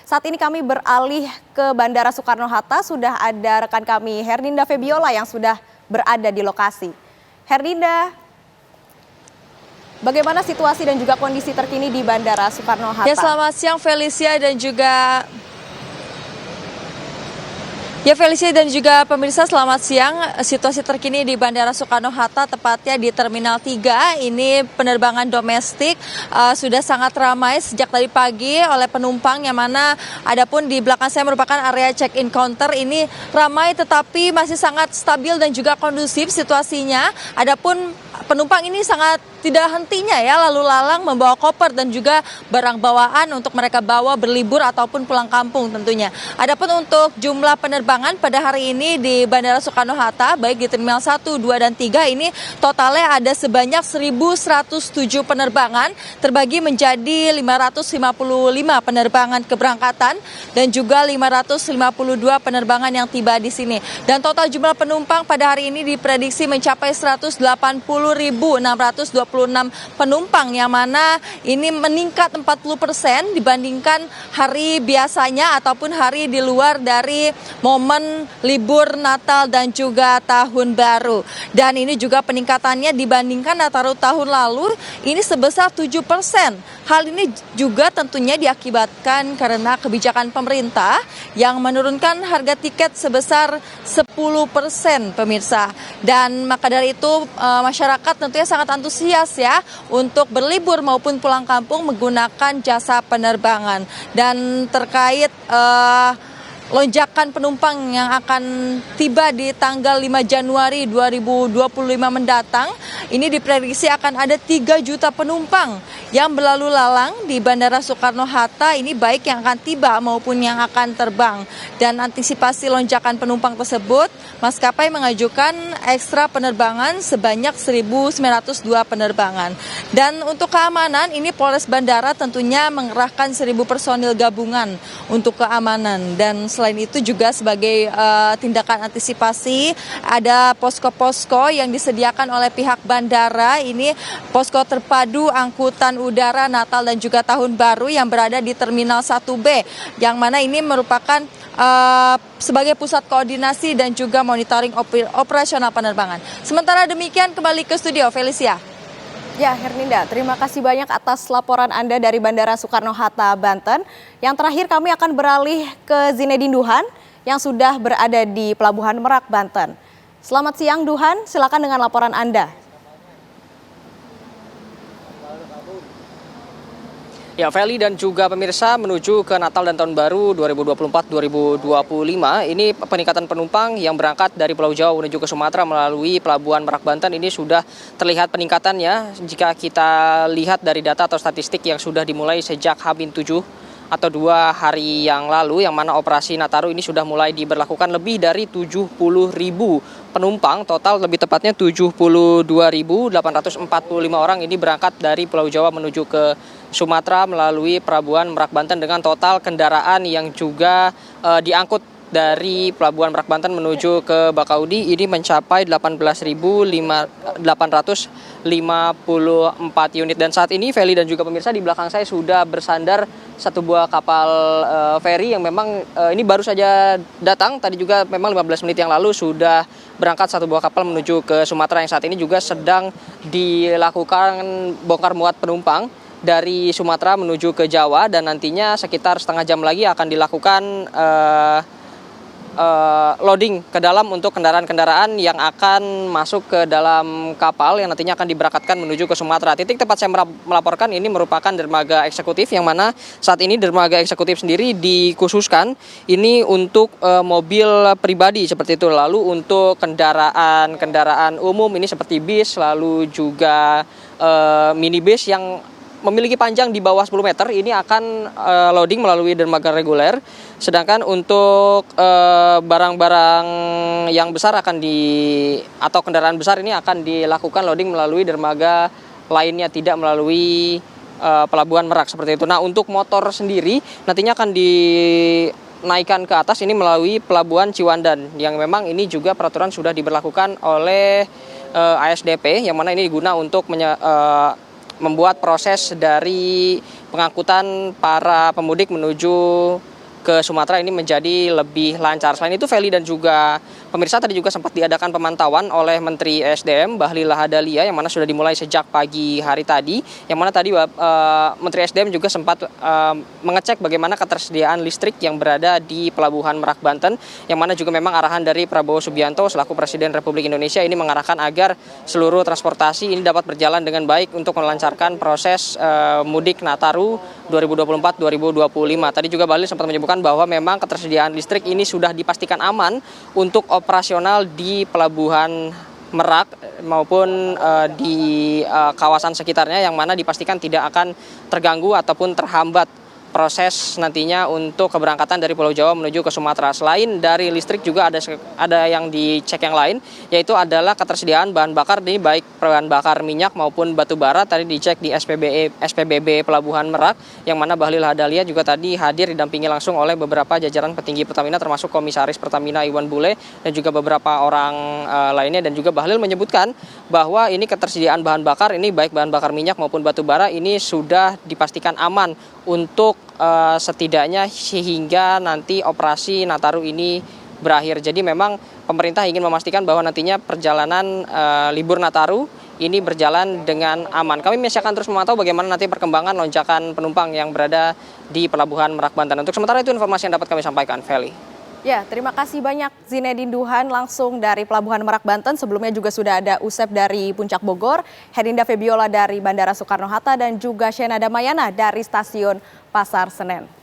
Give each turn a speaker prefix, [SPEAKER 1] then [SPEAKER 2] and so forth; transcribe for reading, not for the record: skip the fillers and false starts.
[SPEAKER 1] Saat ini kami beralih ke Bandara Soekarno-Hatta, sudah ada rekan kami Herninda Febiola yang sudah berada di lokasi. Herninda, bagaimana situasi dan juga kondisi terkini di Bandara Soekarno-Hatta?
[SPEAKER 2] Ya, selamat siang Felicia dan juga Felicia dan juga pemirsa, selamat siang. Situasi terkini di Bandara Soekarno-Hatta, tepatnya di Terminal 3, ini penerbangan domestik sudah sangat ramai sejak tadi pagi oleh penumpang, yang mana adapun di belakang saya merupakan area check-in counter. Ini ramai tetapi masih sangat stabil dan juga kondusif situasinya. Adapun penumpang ini sangat tidak hentinya ya lalu lalang membawa koper dan juga barang bawaan untuk mereka bawa berlibur ataupun pulang kampung tentunya. Adapun untuk jumlah penerbangan pada hari ini di Bandara Soekarno-Hatta, baik di Terminal 1, 2, dan 3 ini totalnya ada sebanyak 1.107 penerbangan terbagi menjadi 555 penerbangan keberangkatan dan juga 552 penerbangan yang tiba di sini. Dan total jumlah penumpang pada hari ini diprediksi mencapai 180.626 penumpang, yang mana ini meningkat 40% dibandingkan hari biasanya ataupun hari di luar dari momen libur Natal dan juga Tahun Baru. Dan ini juga peningkatannya dibandingkan Nataru tahun lalu ini sebesar 7%. Hal ini juga tentunya diakibatkan karena kebijakan pemerintah yang menurunkan harga tiket sebesar 10%, pemirsa. Dan maka dari itu masyarakat tentunya sangat antusias ya untuk berlibur maupun pulang kampung menggunakan jasa penerbangan. Dan terkait lonjakan penumpang yang akan tiba di tanggal 5 Januari 2025 mendatang, ini diprediksi akan ada 3 juta penumpang yang berlalu lalang di Bandara Soekarno-Hatta, ini baik yang akan tiba maupun yang akan terbang. Dan antisipasi lonjakan penumpang tersebut, maskapai mengajukan ekstra penerbangan sebanyak 1.902 penerbangan. Dan untuk keamanan, ini Polres Bandara tentunya mengerahkan 1.000 personil gabungan untuk keamanan. Dan selain itu juga sebagai tindakan antisipasi, ada posko-posko yang disediakan oleh pihak bandara. Ini posko terpadu angkutan udara Natal dan juga Tahun Baru yang berada di Terminal 1B, yang mana ini merupakan sebagai pusat koordinasi dan juga monitoring operasional penerbangan. Sementara demikian, kembali ke studio, Felicia.
[SPEAKER 1] Ya, Herninda, terima kasih banyak atas laporan Anda dari Bandara Soekarno-Hatta, Banten. Yang terakhir kami akan beralih ke Zinedine Duhan yang sudah berada di Pelabuhan Merak, Banten. Selamat siang Duhan, silakan dengan laporan Anda.
[SPEAKER 3] Ya, Feli dan juga pemirsa, menuju ke Natal dan Tahun Baru 2024-2025, ini peningkatan penumpang yang berangkat dari Pulau Jawa menuju ke Sumatera melalui Pelabuhan Merak Banten ini sudah terlihat peningkatannya jika kita lihat dari data atau statistik yang sudah dimulai sejak H-7 atau 2 hari yang lalu, yang mana operasi Nataru ini sudah mulai diberlakukan. Lebih dari 70.000 penumpang, total lebih tepatnya 72.845 orang ini berangkat dari Pulau Jawa menuju ke Sumatera melalui Pelabuhan Merak Banten dengan total kendaraan yang juga diangkut dari Pelabuhan Merak Banten menuju ke Bakaudi ini mencapai 18.854 unit. Dan saat ini Feli dan juga pemirsa, di belakang saya sudah bersandar satu buah kapal feri yang memang ini baru saja datang. Tadi juga memang 15 menit yang lalu sudah berangkat satu buah kapal menuju ke Sumatera, yang saat ini juga sedang dilakukan bongkar muat penumpang dari Sumatera menuju ke Jawa, dan nantinya sekitar setengah jam lagi akan dilakukan loading ke dalam untuk kendaraan-kendaraan yang akan masuk ke dalam kapal yang nantinya akan diberangkatkan menuju ke Sumatera. Titik tempat saya melaporkan ini merupakan dermaga eksekutif, yang mana saat ini dermaga eksekutif sendiri dikhususkan ini untuk mobil pribadi seperti itu. Lalu untuk kendaraan umum ini seperti bis, lalu juga minibus yang memiliki panjang di bawah 10 meter ini akan loading melalui dermaga reguler. Sedangkan untuk barang-barang yang besar atau kendaraan besar ini akan dilakukan loading melalui dermaga lainnya, tidak melalui Pelabuhan Merak seperti itu. Nah, untuk motor sendiri nantinya akan dinaikkan ke atas ini melalui Pelabuhan Ciwandan, yang memang ini juga peraturan sudah diberlakukan oleh ASDP, yang mana ini diguna untuk membuat proses dari pengangkutan para pemudik menuju ke Sumatera ini menjadi lebih lancar. Selain itu, Feli dan juga pemirsa, tadi juga sempat diadakan pemantauan oleh Menteri SDM Bahlil Lahadalia yang mana sudah dimulai sejak pagi hari tadi, yang mana tadi Menteri SDM juga sempat mengecek bagaimana ketersediaan listrik yang berada di Pelabuhan Merak Banten, yang mana juga memang arahan dari Prabowo Subianto selaku Presiden Republik Indonesia ini mengarahkan agar seluruh transportasi ini dapat berjalan dengan baik untuk melancarkan proses mudik Nataru 2024-2025. Tadi juga Bahlil sempat menyebutkan bahwa memang ketersediaan listrik ini sudah dipastikan aman untuk operasional di Pelabuhan Merak maupun di kawasan sekitarnya, yang mana dipastikan tidak akan terganggu ataupun terhambat proses nantinya untuk keberangkatan dari Pulau Jawa menuju ke Sumatera. Selain dari listrik juga ada yang dicek yang lain, yaitu adalah ketersediaan bahan bakar, ini baik bahan bakar minyak maupun batu bara. Tadi dicek di SPBB Pelabuhan Merak, yang mana Bahlil Lahadalia juga tadi hadir didampingi langsung oleh beberapa jajaran petinggi Pertamina, termasuk Komisaris Pertamina Iwan Bule dan juga beberapa orang lainnya. Dan juga Bahlil menyebutkan bahwa ini ketersediaan bahan bakar, ini baik bahan bakar minyak maupun batu bara, ini sudah dipastikan aman untuk setidaknya sehingga nanti operasi Nataru ini berakhir. Jadi memang pemerintah ingin memastikan bahwa nantinya perjalanan libur Nataru ini berjalan dengan aman. Kami masih akan terus memantau bagaimana nanti perkembangan lonjakan penumpang yang berada di Pelabuhan Merak Banten. Untuk sementara itu informasi yang dapat kami sampaikan, Feli.
[SPEAKER 1] Ya, terima kasih banyak Zinedine Duhan langsung dari Pelabuhan Merak Banten. Sebelumnya juga sudah ada Usep dari Puncak Bogor, Herinda Febiola dari Bandara Soekarno-Hatta, dan juga Shena Damayana dari Stasiun Pasar Senen.